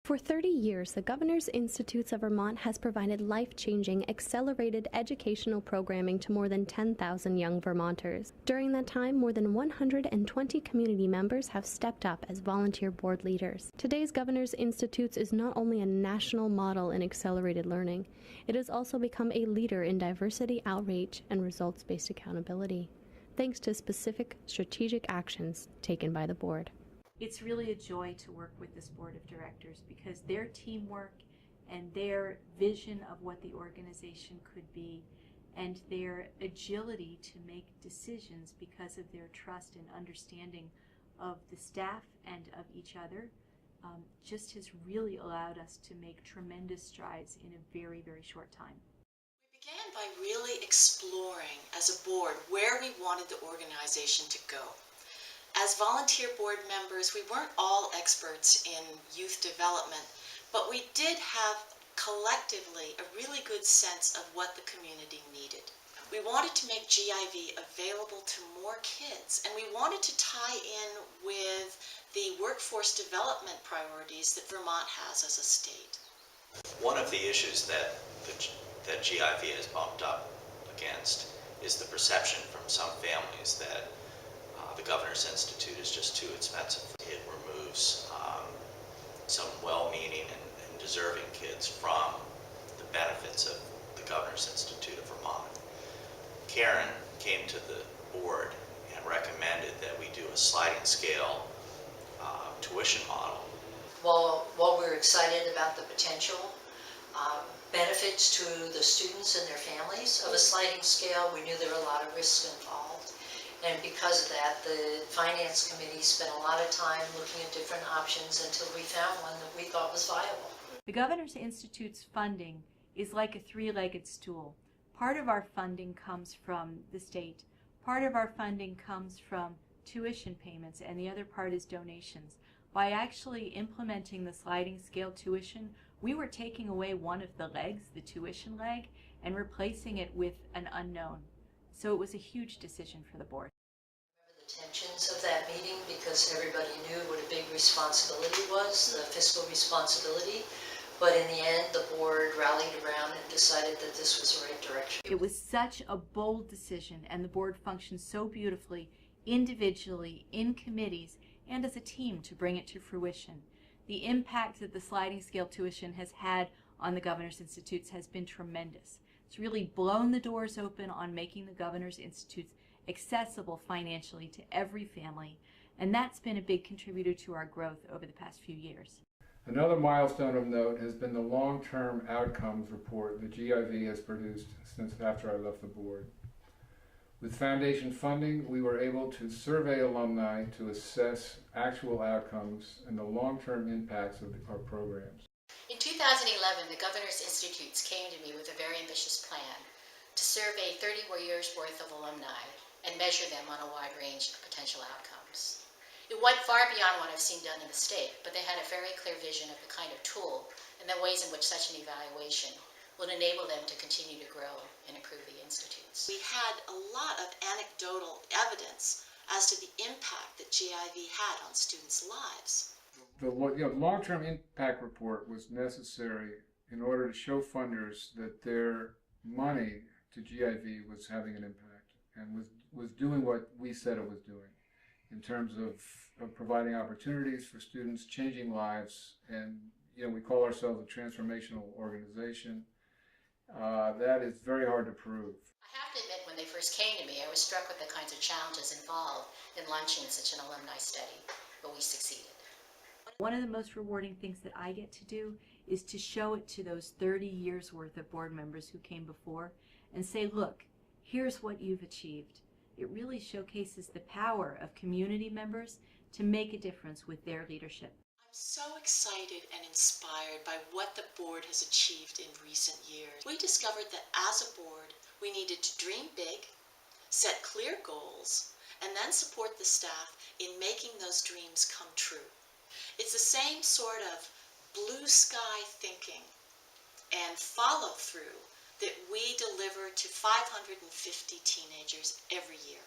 For 30 years, the Governor's Institutes of Vermont has provided life-changing, accelerated educational programming to more than 10,000 young Vermonters. During that time, more than 120 community members have stepped up as volunteer board leaders. Today's Governor's Institutes is not only a national model in accelerated learning, it has also become a leader in diversity outreach and results-based accountability, thanks to specific strategic actions taken by the board. It's really a joy to work with this board of directors because their teamwork and their vision of what the organization could be and their agility to make decisions because of their trust and understanding of the staff and of each other just has really allowed us to make tremendous strides in a very, very short time. We began by really exploring as a board where we wanted the organization to go. As volunteer board members, we weren't all experts in youth development, but we did have collectively a really good sense of what the community needed. We wanted to make GIV available to more kids, and we wanted to tie in with the workforce development priorities that Vermont has as a state. One of the issues that GIV has bumped up against is the perception from some families that the Governor's Institute is just too expensive. It removes some well-meaning and deserving kids from the benefits of the Governor's Institute of Vermont. Karen came to the board and recommended that we do a sliding scale tuition model. While we're excited about the potential benefits to the students and their families of a sliding scale, we knew there were a lot of risks involved. And because of that, the Finance Committee spent a lot of time looking at different options until we found one that we thought was viable. The Governor's Institute's funding is like a three-legged stool. Part of our funding comes from the state, part of our funding comes from tuition payments, and the other part is donations. By actually implementing the sliding scale tuition, we were taking away one of the legs, the tuition leg, and replacing it with an unknown. So it was a huge decision for the board. I remember the tensions of that meeting because everybody knew what a big responsibility was, the fiscal responsibility. But in the end, the board rallied around and decided that this was the right direction. It was such a bold decision, and the board functioned so beautifully, individually, in committees, and as a team to bring it to fruition. The impact that the sliding scale tuition has had on the Governor's Institutes has been tremendous. It's really blown the doors open on making the Governor's Institutes accessible financially to every family, and that's been a big contributor to our growth over the past few years. Another milestone of note has been the long-term outcomes report that GIV has produced since after I left the board. With foundation funding, we were able to survey alumni to assess actual outcomes and the long-term impacts of our programs. In 2011, the Governor's Institutes came to me with a very ambitious plan to survey 30 more years' worth of alumni and measure them on a wide range of potential outcomes. It went far beyond what I've seen done in the state, but they had a very clear vision of the kind of tool and the ways in which such an evaluation would enable them to continue to grow and improve the institutes. We had a lot of anecdotal evidence as to the impact that GIV had on students' lives. The long-term impact report was necessary in order to show funders that their money to GIV was having an impact and was doing what we said it was doing in terms of providing opportunities for students, changing lives, and we call ourselves a transformational organization. That is very hard to prove. I have to admit, when they first came to me, I was struck with the kinds of challenges involved in launching such an alumni study, but we succeeded. One of the most rewarding things that I get to do is to show it to those 30 years worth of board members who came before and say, look, here's what you've achieved. It really showcases the power of community members to make a difference with their leadership. I'm so excited and inspired by what the board has achieved in recent years. We discovered that as a board, we needed to dream big, set clear goals, and then support the staff in making those dreams come true. It's the same sort of blue sky thinking and follow through that we deliver to 550 teenagers every year.